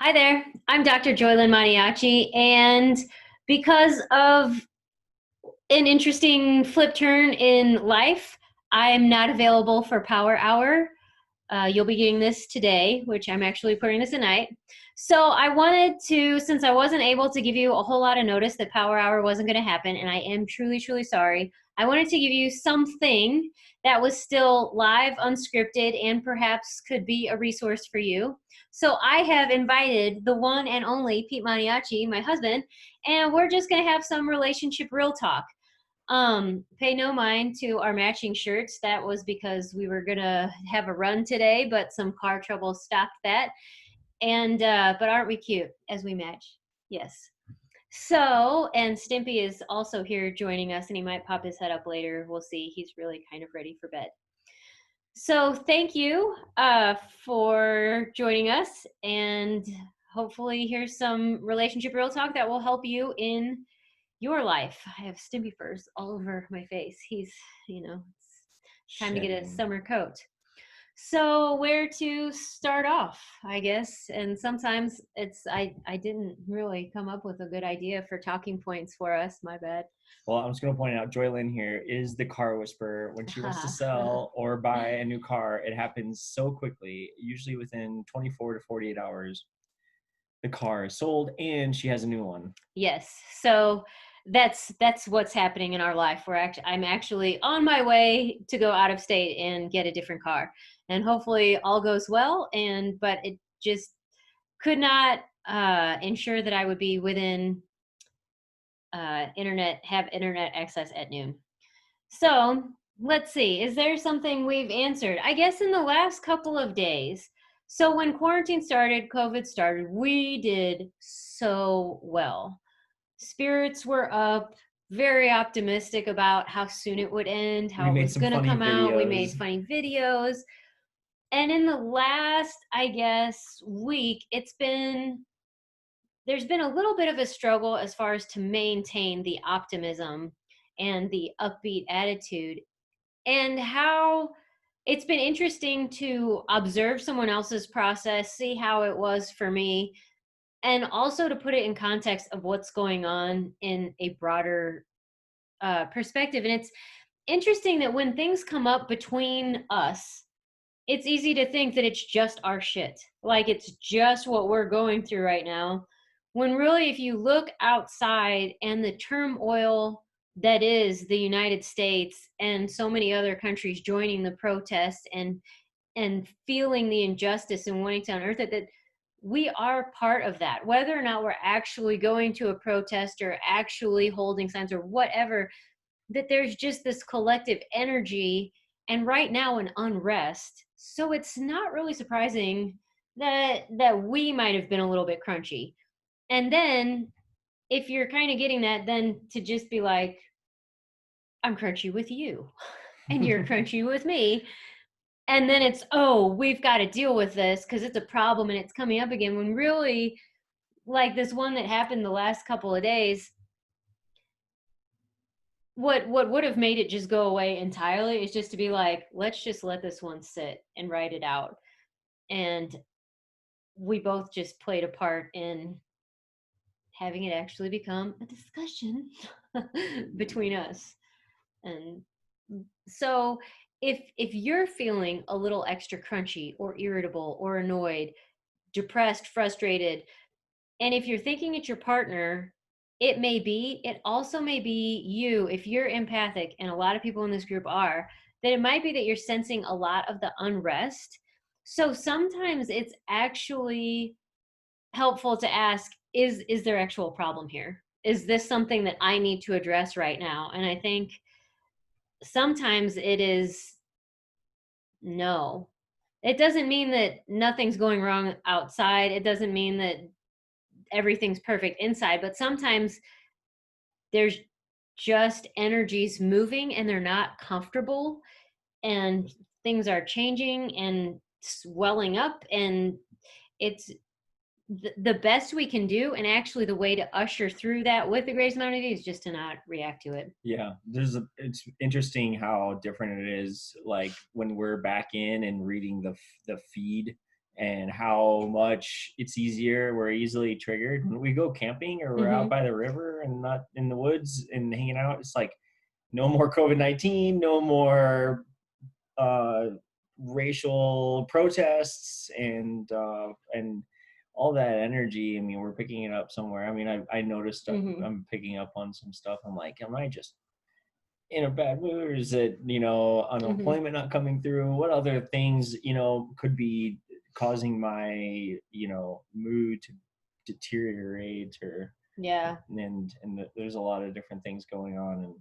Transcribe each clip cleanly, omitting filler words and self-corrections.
Hi there. I'm Dr. Joylyn Maniaci, and because of an interesting flip turn in life, I am not available for Power Hour. You'll be getting this today, which I'm actually putting this tonight. So I wanted to, since I wasn't able to give you a whole lot of notice that Power Hour wasn't going to happen, and I am truly, truly sorry, I wanted to give you something that was still live, unscripted, and perhaps could be a resource for you. So I have invited the one and only Pete Maniaci, my husband, and we're just going to have some relationship real talk. Pay no mind to our matching shirts. That was because we were gonna have a run today, but some car trouble stopped that. And but aren't we cute as we match? Yes. So, and Stimpy is also here joining us, and he might pop his head up later. We'll see. He's really kind of ready for bed. So, thank you for joining us, and hopefully, here's some relationship real talk that will help you in your life. I have Stimpy furs all over my face. It's time to get a Shedding. summer coat. So where to start off, I guess. And sometimes I didn't really come up with a good idea for talking points for us. My bad. Well, I'm just going to point out Joylyn here is the car whisperer. When she wants to sell or buy a new car, it happens so quickly, usually within 24 to 48 hours. The car is sold and she has a new one. Yes. So that's what's happening in our life. I'm actually on my way to go out of state and get a different car. And hopefully all goes well, but it just could not ensure that I would be within have internet access at noon. So let's see, is there something we've answered? I guess in the last couple of days. So when quarantine started, COVID started, we did so well. Spirits were up, very optimistic about how soon it would end, We how it made was some going to funny come out. We videos. made funny videos. And in the last, I guess, week, there's been a little bit of a struggle as far as to maintain the optimism and the upbeat attitude, and how it's been interesting to observe someone else's process, see how it was for me, and also to put it in context of what's going on in a broader perspective. And it's interesting that when things come up between us, it's easy to think that it's just our shit. Like it's just what we're going through right now. When really, if you look outside and the turmoil that is the United States and so many other countries joining the protests and feeling the injustice and wanting to unearth it, that we are part of that. Whether or not we're actually going to a protest or actually holding signs or whatever, that there's just this collective energy and right now an unrest. So it's not really surprising that we might have been a little bit crunchy. And then if you're kind of getting that, then to just be like, I'm crunchy with you and you're crunchy with me. And then it's, oh, we've got to deal with this because it's a problem and it's coming up again. When really, like this one that happened the last couple of days, what would have made it just go away entirely is just to be like, let's just let this one sit and write it out. And we both just played a part in having it actually become a discussion between us. And so if you're feeling a little extra crunchy or irritable or annoyed, depressed, frustrated, and if you're thinking it's your partner, it also may be you, if you're empathic, and a lot of people in this group are, that it might be that you're sensing a lot of the unrest. So sometimes it's actually helpful to ask, is there actual problem here? Is this something that I need to address right now? And I think sometimes it is no. It doesn't mean that nothing's going wrong outside. It doesn't mean that everything's perfect inside, but sometimes there's just energies moving and they're not comfortable and things are changing and swelling up, and it's the best we can do, and actually the way to usher through that with the greatest amount of ease is just to not react to it. Yeah, it's interesting how different it is like when we're back in and reading the feed and how much it's easier. We're easily triggered when we go camping or we're out Mm-hmm. by the river and not in the woods and hanging out. It's like no more COVID-19, no more uh, racial protests and all that energy. I mean, we're picking it up somewhere. I mean, I noticed Mm-hmm. I'm picking up on some stuff. I'm like, am I just in a bad mood, or is it, you know, Mm-hmm. unemployment not coming through? What other things, you know, could be causing my, you know, mood to deteriorate? Or Yeah. and there's a lot of different things going on, and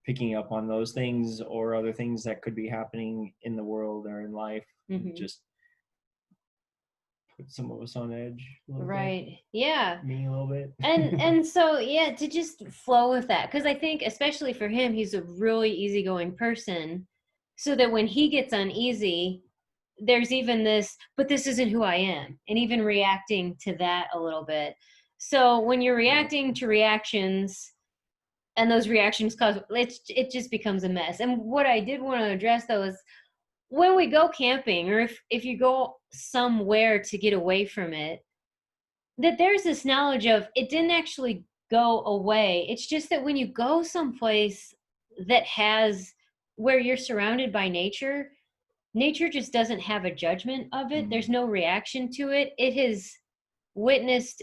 picking up on those things or other things that could be happening in the world or in life Mm-hmm. just put some of us on edge a little bit. Right. Yeah. Me a little bit. And so yeah, to just flow with that, because I think especially for him, he's a really easygoing person, so that when he gets uneasy, there's even this, but this isn't who I am, and even reacting to that a little bit. So when you're reacting to reactions, and those reactions cause it just becomes a mess. And what I did want to address though is, when we go camping, or if you go somewhere to get away from it, that there's this knowledge of it didn't actually go away. It's just that when you go someplace that has, where you're surrounded by nature, nature just doesn't have a judgment of it. There's Mm. no reaction to it. It has witnessed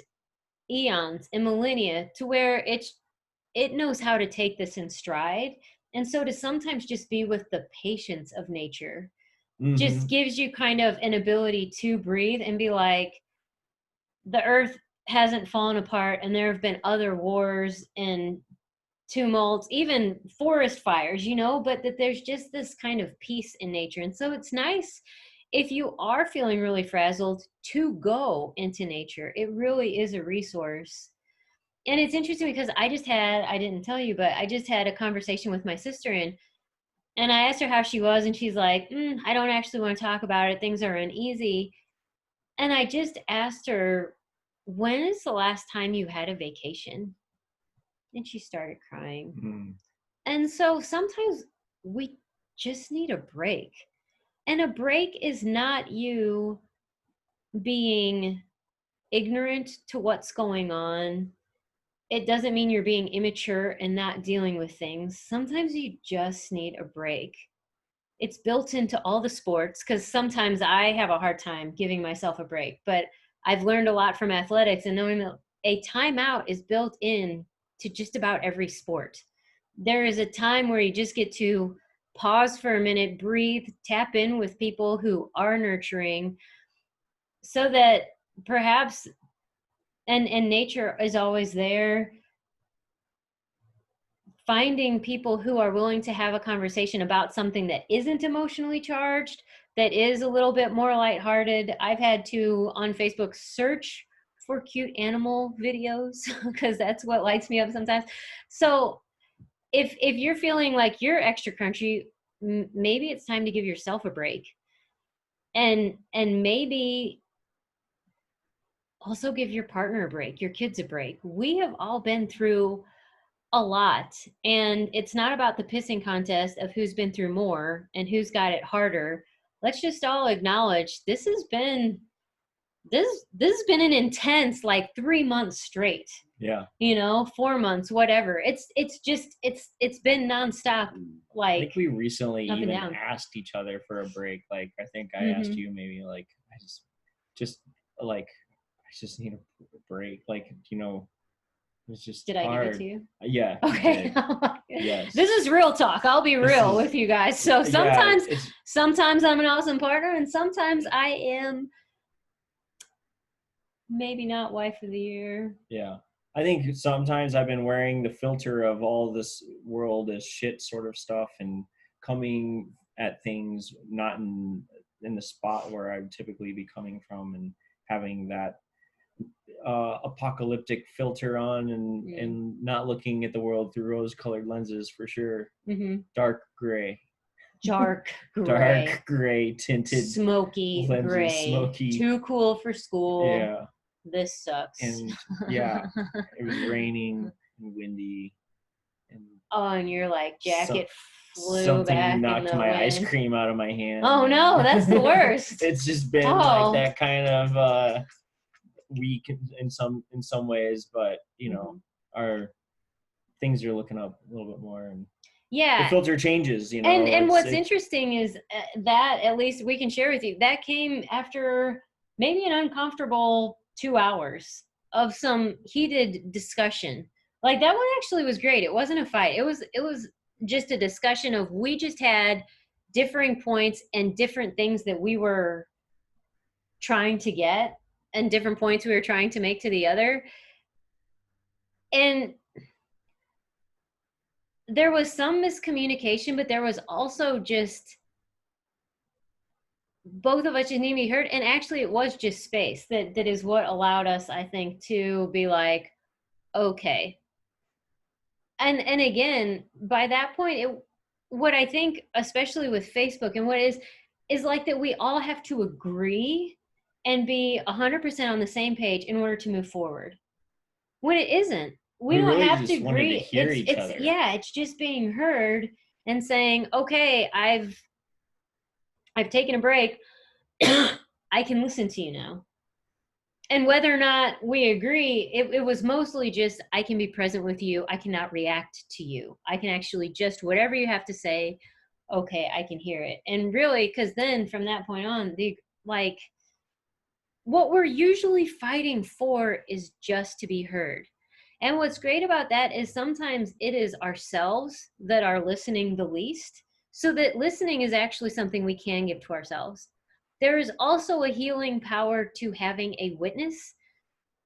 eons and millennia to where it knows how to take this in stride. And so to sometimes just be with the patience of nature just Mm-hmm. gives you kind of an ability to breathe and be like, the earth hasn't fallen apart, and there have been other wars and tumults, even forest fires, you know, but that there's just this kind of peace in nature. And so it's nice, if you are feeling really frazzled, to go into nature. It really is a resource. And it's interesting because I didn't tell you, but I just had a conversation with my sister, and I asked her how she was, and she's like, I don't actually want to talk about it. Things are uneasy. And I just asked her, when is the last time you had a vacation? And she started crying. Mm. And so sometimes we just need a break. And a break is not you being ignorant to what's going on. It doesn't mean you're being immature and not dealing with things. Sometimes you just need a break. It's built into all the sports, because sometimes I have a hard time giving myself a break, but I've learned a lot from athletics and knowing that a timeout is built in to just about every sport. There is a time where you just get to pause for a minute, breathe, tap in with people who are nurturing, so that perhaps, and nature is always there, finding people who are willing to have a conversation about something that isn't emotionally charged, that is a little bit more lighthearted. I've had to, on Facebook, search for cute animal videos because that's what lights me up sometimes. So if you're feeling like you're extra crunchy, maybe it's time to give yourself a break, and maybe also give your partner a break, your kids a break. We have all been through a lot, and it's not about the pissing contest of who's been through more and who's got it harder. Let's just all acknowledge this has been an intense, like, 3 months straight, Yeah. 4 months, whatever. It's been nonstop, I like, think we recently up and even down. asked each other for a break. Like, I think I asked Mm-hmm. you, maybe, like, just like, I just need a break. Like, you know, it's just Did I give it to hard. you? Yeah, you Okay. did. Yes. This is real talk. I'll be This real is, with you guys. So yeah, sometimes I'm an awesome partner, and sometimes I am maybe not wife of the year. yeah. I think sometimes I've been wearing the filter of all this world as shit sort of stuff, and coming at things not in the spot where I would typically be coming from, and having that apocalyptic filter on, and not looking at the world through rose-colored lenses, for sure. Mm-hmm. Dark gray. Dark gray, Dark gray tinted smoky lenses, gray, smoky. too cool for school. Yeah. This sucks. And yeah, it was raining and windy, and Oh, and you're like, so jacket flew something back in knocked the my ice wind. cream out of my hand. Oh no, that's the worst. It's just been like that kind of week in some ways, but our things are looking up a little bit more, and the Yeah. filter changes. And what's interesting is that, at least we can share with you, that came after maybe an uncomfortable 2 hours of some heated discussion. Like, that one actually was great. It wasn't a fight. It was just a discussion of, we just had differing points and different things that we were trying to get, and different points we were trying to make to the other. And there was some miscommunication, but there was also just, both of us just need to be heard. And actually, it was just space that is what allowed us, I think, to be like, okay. And again, by that point, what I think, especially with Facebook, and what is like, that we all have to agree and be 100% on the same page in order to move forward, when it isn't. We don't really to just wanted to agree. hear each other. Yeah, it's just being heard and saying, okay, I've taken a break. I can listen to you now. And whether or not we agree, it was mostly just, I can be present with you. I cannot react to you. I can actually just, whatever you have to say, okay, I can hear it. And really, because then from that point on, what we're usually fighting for is just to be heard. And what's great about that is sometimes it is ourselves that are listening the least, so that listening is actually something we can give to ourselves. There is also a healing power to having a witness,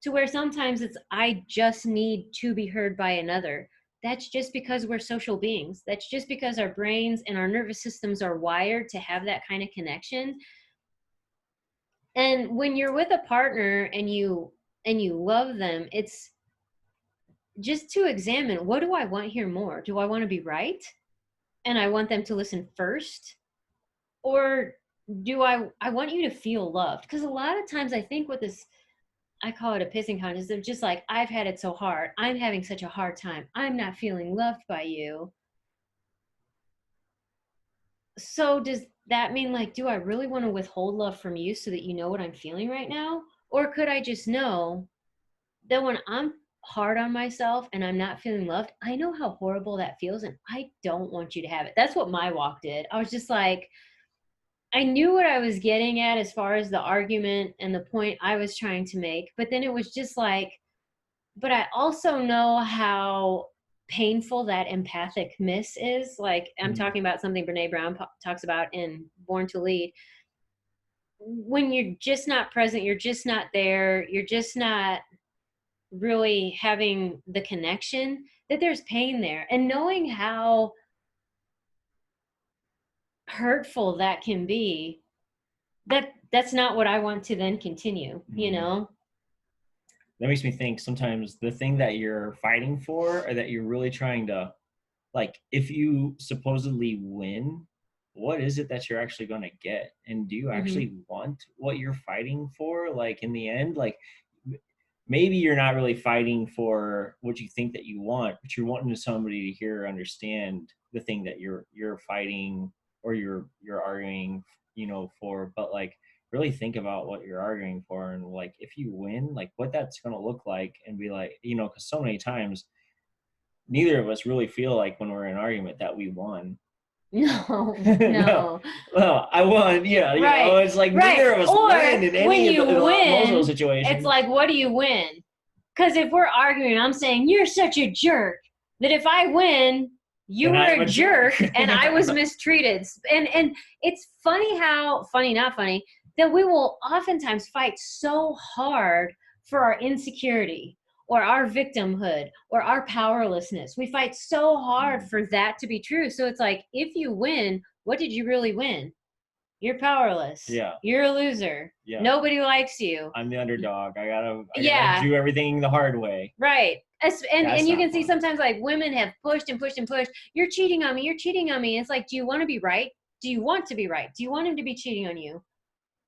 to where sometimes it's, I just need to be heard by another. That's just because we're social beings. That's just because our brains and our nervous systems are wired to have that kind of connection. And when you're with a partner and you love them, it's just to examine, what do I want here more? Do I want to be right and I want them to listen first? Or do I want you to feel loved? Because a lot of times I think with this, I call it a pissing contest. They're just like, I've had it so hard. I'm having such a hard time. I'm not feeling loved by you. So does that mean, like, do I really want to withhold love from you so that you know what I'm feeling right now? Or could I just know that when I'm hard on myself and I'm not feeling loved, I know how horrible that feels, and I don't want you to have it. That's what my walk did. I was just like, I knew what I was getting at as far as the argument and the point I was trying to make, but then it was just like, but I also know how painful that empathic miss is. Like, I'm talking about something Brene Brown talks about in Born to Lead. When you're just not present, you're just not there, you're just not really having the connection, that there's pain there. And knowing how hurtful that can be, that's not what I want to then continue, That makes me think, sometimes the thing that you're fighting for, or that you're really trying to, like, if you supposedly win, what is it that you're actually going to get? And do you actually want what you're fighting for? Like, in the end, like, maybe you're not really fighting for what you think that you want, but you're wanting somebody to hear or understand the thing that you're fighting, or you're arguing, for. But, like, really think about what you're arguing for, and, like, if you win, like, what that's going to look like, and be like, because so many times neither of us really feel like, when we're in an argument, that we won. No. No. Well, I won. Yeah. Right. It's like, neither of us win in any of most of those situations. It's like, what do you win? Because if we're arguing, I'm saying, you're such a jerk, that if I win, you were a jerk and I was mistreated. And it's not funny, that we will oftentimes fight so hard for our insecurity or our victimhood or our powerlessness. We fight so hard for that to be true. So it's like, if you win, what did you really win? You're powerless. Yeah. You're a loser. Yeah. Nobody likes you. I'm the underdog. I gotta do everything the hard way. Right. And you can see sometimes, like, women have pushed and pushed and pushed. You're cheating on me. You're cheating on me. It's like, do you want to be right? Do you want to be right? Do you want him to be cheating on you?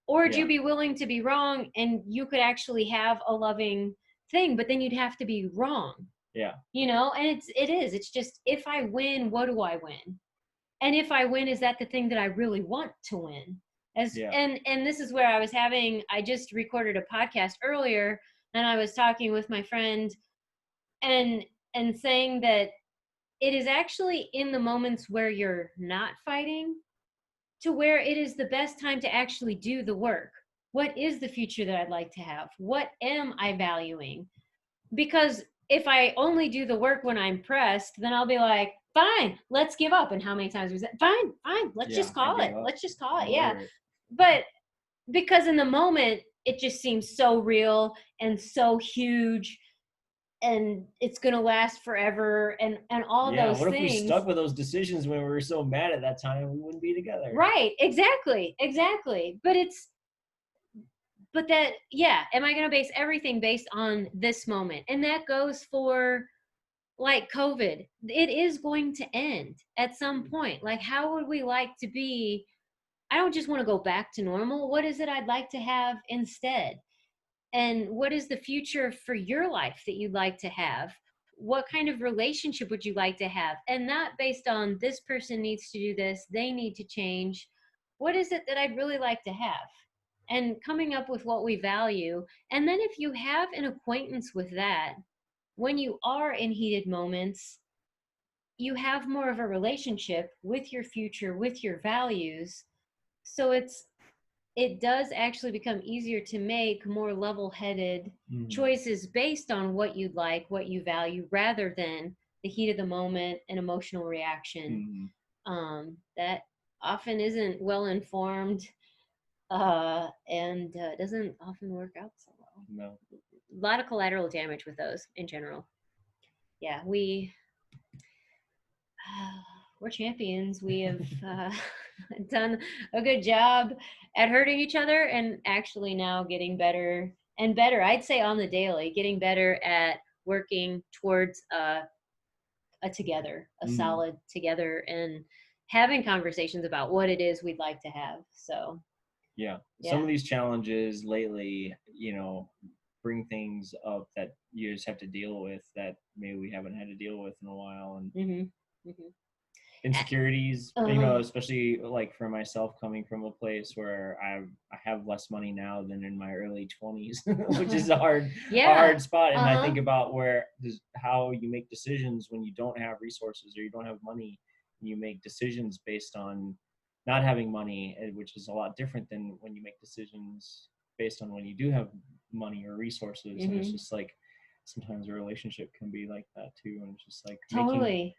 Or would you be willing to be wrong, and you could actually have a loving thing, but then you'd have to be wrong. Yeah. And it's just, if I win, what do I win? And if I win, is that the thing that I really want to win? And this is where I just recorded a podcast earlier, and I was talking with my friend and saying that it is actually in the moments where you're not fighting to where it is the best time to actually do the work. What is the future that I'd like to have? What am I valuing? Because if I only do the work when I'm pressed, then I'll be like, fine, let's give up. And how many times was that? Fine, let's just call it. Let's just call it. Yeah. But because in the moment, it just seems so real and so huge, and it's going to last forever, and all those things. What if we stuck with those decisions when we were so mad at that time? We wouldn't be together. Right. Exactly. But that, yeah, am I going to base everything based on this moment? And that goes for like COVID. It is going to end at some point. Like, how would we like to be? I don't just want to go back to normal. What is it I'd like to have instead? And what is the future for your life that you'd like to have? What kind of relationship would you like to have? And not based on this person needs to do this, they need to change. What is it that I'd really like to have? And coming up with what we value. And then if you have an acquaintance with that, when you are in heated moments, you have more of a relationship with your future, with your values. So it does actually become easier to make more level-headed choices based on what you'd like, what you value, rather than the heat of the moment and emotional reaction. That often isn't well informed, and doesn't often work out so well. No. A lot of collateral damage with those in general. Yeah, we're champions. We have done a good job at hurting each other, and actually now getting better and better. I'd say on the daily, getting better at working towards a together, a solid together, and having conversations about what it is we'd like to have. So yeah, some of these challenges lately, bring things up that you just have to deal with that maybe we haven't had to deal with in a while. And insecurities, especially like for myself, coming from a place where I have less money now than in my early 20s, which is a hard spot. And I think about how you make decisions when you don't have resources or you don't have money, and you make decisions based on not having money, which is a lot different than when you make decisions based on when you do have money or resources. And it's just like, sometimes a relationship can be like that too. And it's just like making,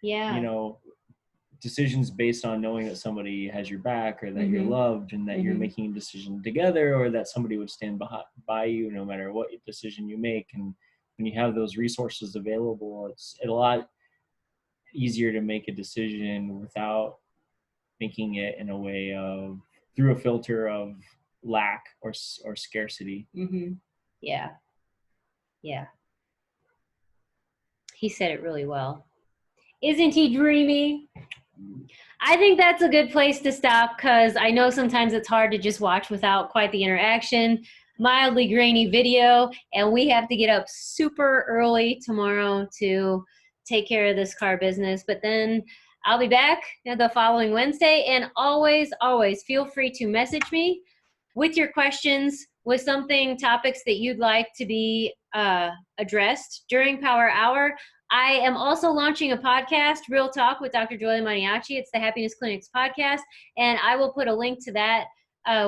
decisions based on knowing that somebody has your back, or that you're loved, and that you're making a decision together, or that somebody would stand by you no matter what decision you make. And when you have those resources available, it's a lot easier to make a decision without making it in a way of through a filter of lack or scarcity. Yeah. He said it really well. Isn't he dreamy? I think that's a good place to stop, because I know sometimes it's hard to just watch without quite the interaction. Mildly grainy video, and we have to get up super early tomorrow to take care of this car business. But then I'll be back the following Wednesday, and always feel free to message me with your questions, with topics that you'd like to be addressed during Power Hour. I am also launching a podcast, Real Talk with Dr. Joylyn Maniaci. It's the Happiness Clinics podcast, and I will put a link to that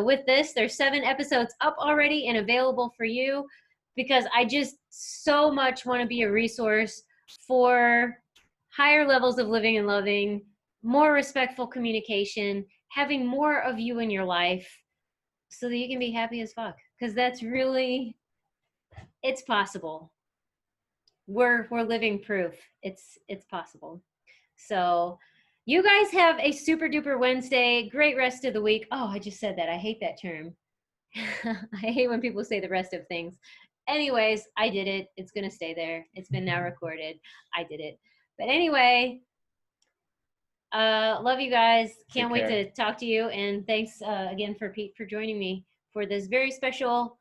with this. There's 7 episodes up already and available for you, because I just so much want to be a resource for higher levels of living and loving, more respectful communication, having more of you in your life so that you can be happy as fuck. Because that's really, it's possible. We're living proof it's possible. So you guys have a super duper Wednesday. Great rest of the week. Oh, I just said that. I hate that term. I hate when people say the rest of things. Anyways, I did it. It's going to stay there. It's been now recorded. I did it. But anyway, love you guys. Can't wait to talk to you. And thanks again for Pete for joining me for this very special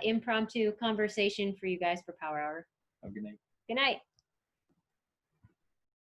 impromptu conversation for you guys for Power Hour. Have a good night. Good night.